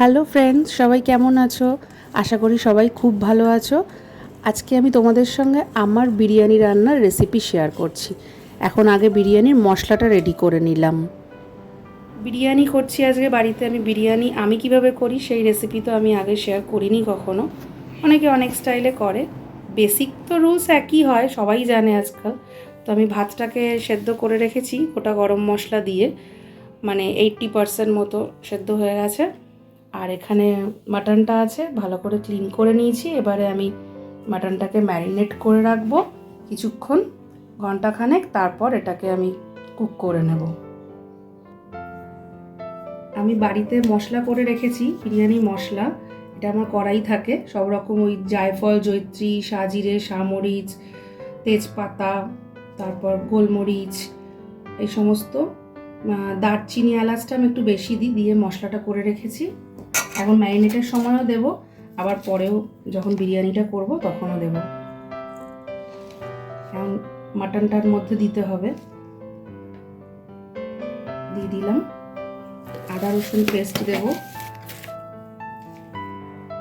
Hello friends, সবাই কেমন আছো? আশা করি সবাই খুব ভালো আছো। আজকে আমি তোমাদের সঙ্গে আমার বিরিয়ানি রান্নার রেসিপি শেয়ার করছি। এখন আগে বিরিয়ানির মশলাটা রেডি করে নিলাম। বিরিয়ানি করছি আজকে বাড়িতে। আমি কিভাবে করি সেই রেসিপি তো আমি আগে শেয়ার করিনি কখনো। অনেকে অনেক স্টাইলে করে। বেসিক তো রুলস একই হয়, সবাই জানে আজকাল। তো আমি ভাতটাকে সেদ্ধ করে রেখেছি গোটা গরম মশলা দিয়ে, মানে 80% মতো সেদ্ধ হয়ে গেছে। আর এখানে মাটনটা আছে, ভালো করে ক্লিন করে নিয়েছি। এবারে আমি মাটনটাকে ম্যারিনেট করে রাখবো কিছুক্ষণ, ঘন্টাখানেক, তারপর এটাকে আমি কুক করে নেব। আমি বাড়িতে মশলা করে রেখেছি, বিরিয়ানি মশলা। এটা আমার কড়াই থাকে, সব রকম ওই জায়ফল, জয়িত্রী, সাজিরে, সামরিচ, তেজপাতা, তারপর গোলমরিচ, এই সমস্ত, দারচিনি, এলাচটা আমি একটু বেশি দিয়ে মশলাটা করে রেখেছি। এখন ম্যারিনেটের সময়ও দেব, আবার পরেও যখন বিরিয়ানিটা করব তখনও দেব। এখন মাটনটার মধ্যে দিতে হবে। দিয়ে দিলাম আদা রসুন পেস্ট দেব।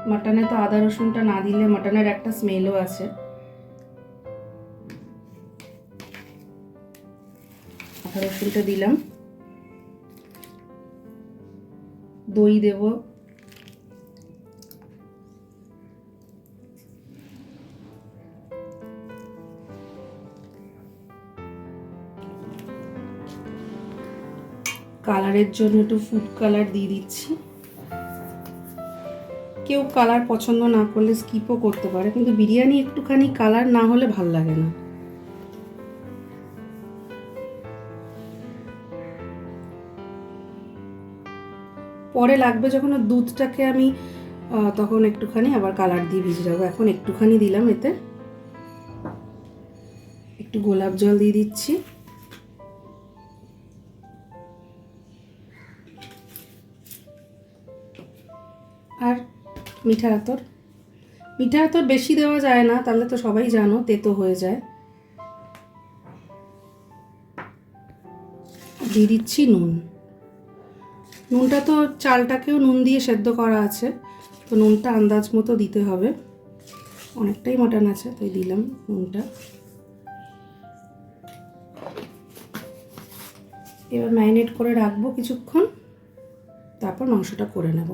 মাটনে তো আদা রসুনটা না দিলে মাটনের একটা স্মেলও আছে। আদা রসুনটা দিলাম। দই দেব, কালারের জন্য একটু ফুড কালার দিয়ে দিচ্ছি। কেউ কালার পছন্দ না করলে স্কিপও করতে পারে, কিন্তু বিরিয়ানি একটুখানি কালার না হলে ভাল লাগে না। পরে লাগবে যখন দুধটাকে আমি তখন একটুখানি আবার কালার দিয়ে ভিজে রাখবো। এখন একটুখানি দিলাম, এতে একটু গোলাপ জল দিয়ে দিচ্ছি। আর মিঠা আতর বেশি দেওয়া যায় না, তাহলে তো সবাই জানো তেতো হয়ে যায়। দিয়ে দিচ্ছি নুনটা তো চালটাকেও নুন দিয়ে সেদ্ধ করা আছে, তো নুনটা আন্দাজ মতো দিতে হবে। অনেকটাই মটন আছে, তাই দিলাম নুনটা। এবার ম্যারিনেট করে রাখবো কিছুক্ষণ, তারপর মাংসটা করে নেব।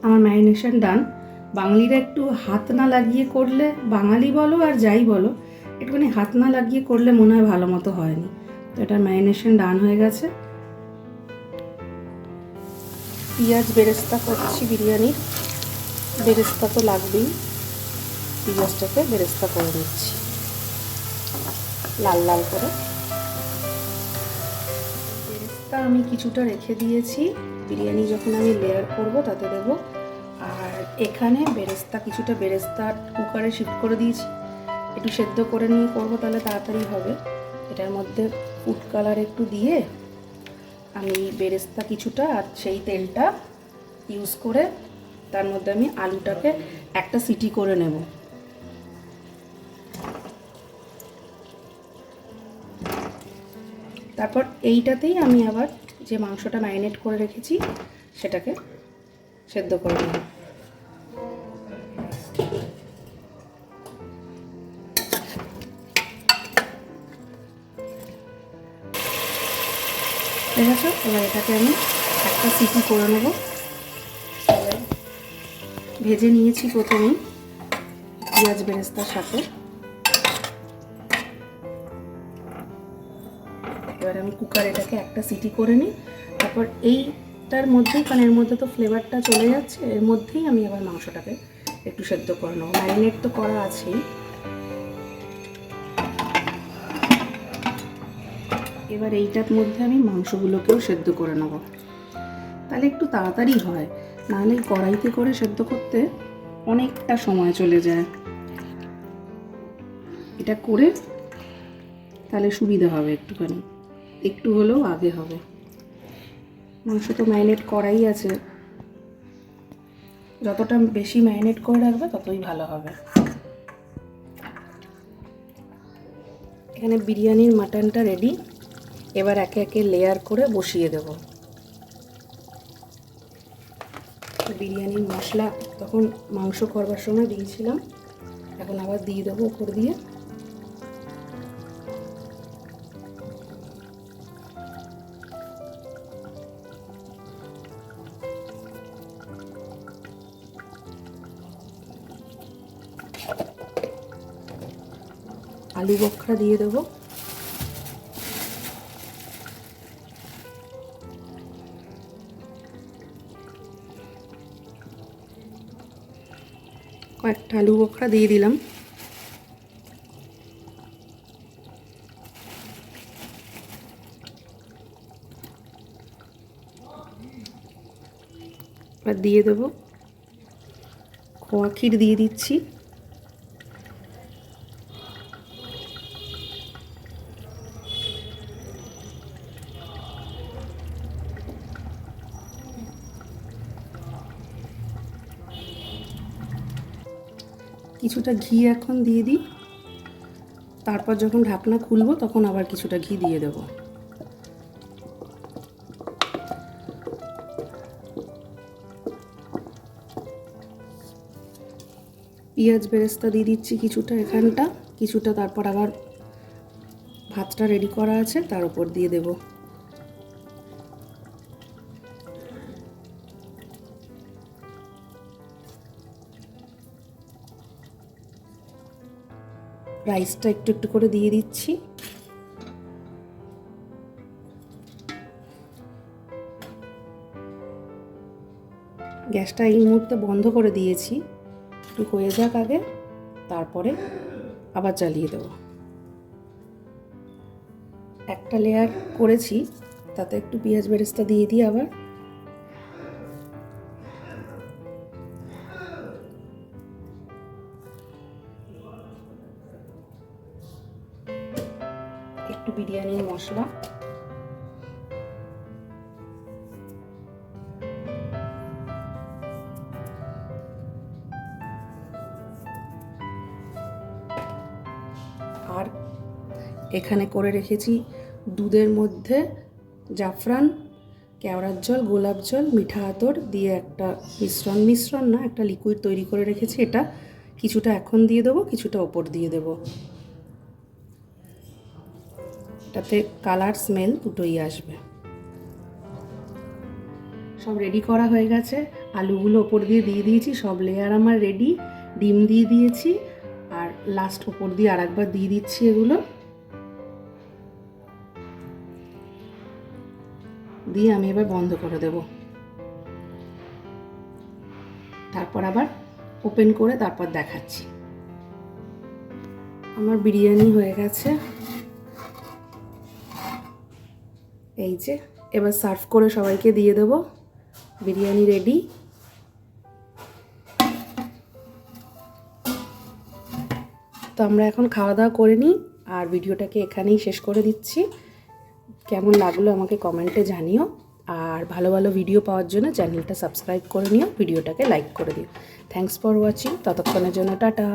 আমার ম্যারিনেশন ডান। বাঙালিরা একটু হাত না লাগিয়ে করলে, বাঙালি বলো আর যাই বলো, একটুখানি হাত না লাগিয়ে করলে মনে হয় ভালো মতো হয়নি। তো এটা ম্যারিনেশন ডান হয়ে গেছে। পেঁয়াজ বেরেস্তা করছি বিরিয়ানির। বেরেস্তা তো লাগবেই, পেঁয়াজটাকে বেরেস্তা করে নিচ্ছি লাল লাল করে। বেরেস্তা আমি কিছুটা রেখে দিয়েছি, বিরিয়ানি যখন আমি লেয়ার করব তাতে দেবো। আর এখানে কিছুটা বেরেস্তা কুকারে শিফট করে দিয়েছি, একটু সেদ্ধ করে নিয়ে করবো, তাহলে তাড়াতাড়ি হবে। এটার মধ্যে ফুড কালার একটু দিয়ে আমি বেরেস্তা কিছুটা আর সেই তেলটা ইউজ করে তার মধ্যে আমি আলুটাকে একটা সিটি করে নেব। তারপর এইটাতেই আমি আবার যে মাংসটা ম্যারিনেট করে রেখেছি সেটাকে সেদ্ধ করে নেব। ঠিক আছে, এবার এটাকে আমি একটা সিটি করে নেব। ভেজে নিয়েছি প্রথমেই পেঁয়াজ বেরেস্তার সাথে। এবার আমি কুকারে এটাকে একটা সিটি করে নিই, তারপর এইটার মধ্যেই, কারণ এর মধ্যে তো ফ্লেভারটা চলে যাচ্ছে, এর মধ্যেই আমি আবার মাংসটাকে একটু সেদ্ধ করে নেবো। ম্যারিনেট তো করা আছেই। এবার এইটার মধ্যে আমি মাংসগুলোকেও সেদ্ধ করে নেব, তাহলে একটু তাড়াতাড়ি হয়। নাহলে কড়াইতে করে সেদ্ধ করতে অনেকটা সময় চলে যায়। এটা করে তাহলে সুবিধা হবে, একটু হলেও আগে হবে। মাংস তো ম্যারিনেট করাই আছে, যতটা বেশি ম্যারিনেট করে রাখবে ততই ভালো হবে। এখানে বিরিয়ানির মাটনটা রেডি। এবার একে একে লেয়ার করে বসিয়ে দেব। বিরিয়ানির মশলা তখন মাংস করবার সময় দিয়েছিলাম, এখন আবার দিয়ে দেবো উপর দিয়ে। আলু বখরা দিয়ে দেবো। কয়েকটা আলু বখরা দিয়ে দিলাম। এবার দিয়ে দেবো খোয়া ক্ষীর দিয়ে দিচ্ছি। কিছুটা ঘি এখন দিয়ে দিই, তারপর যখন ঢাকনা খুলবো তখন আবার কিছুটা ঘি দিয়ে দেব। পেঁয়াজ বেরেস্তা দিয়ে দিচ্ছি কিছুটা এখানটা, কিছুটা তারপর আবার ভাতটা রেডি করা আছে তার উপর দিয়ে দেব। রাইসটা একটু একটু করে দিয়ে দিচ্ছি। গ্যাসটা এই মুহূর্তে বন্ধ করে দিয়েছি, একটু হয়ে যাক আগে, তারপরে আবার জ্বালিয়ে দেব। একটা লেয়ার করেছি, তাতে একটু পেঁয়াজ বেরেস্তা দিয়ে দিই আবার। একটু বিরিয়ানির মশলা, আর এখানে করে রেখেছি দুধের মধ্যে জাফরান, কেওড়ার জল, গোলাপ জল, মিঠা আতর দিয়ে একটা মিশ্রণ না, একটা লিকুইড তৈরি করে রেখেছি। এটা কিছুটা এখন দিয়ে দেবো, কিছুটা ওপর দিয়ে দেবো। এটাতে কালার স্মেল দুটোই আসবে। সব রেডি করা হয়ে গেছে, আলুগুলো ওপর দিয়ে দিয়েছি, সব লেয়ার আমার রেডি। ডিম দিয়ে দিয়েছি, আর লাস্ট ওপর দিয়ে আরেকবার দিয়ে দিচ্ছি এগুলো। দিয়ে আমি এবার বন্ধ করে দেব, তারপর আবার ওপেন করে তারপর দেখাচ্ছি। আমার বিরিয়ানি হয়ে গেছে, এই যে। এবার সার্ভ করে সবাইকে দিয়ে দেব। বিরিয়ানি রেডি। তো আমরা এখন খাওয়া দাওয়া করে নিই, আর ভিডিওটাকে এখানেই শেষ করে দিচ্ছি। কেমন লাগলো আমাকে কমেন্টে জানিও, আর ভালো ভালো ভিডিও পাওয়ার জন্য চ্যানেলটা সাবস্ক্রাইব করে নিও, ভিডিওটাকে লাইক করে দিও। Thanks for watching. ততক্ষণের জন্য টাটা।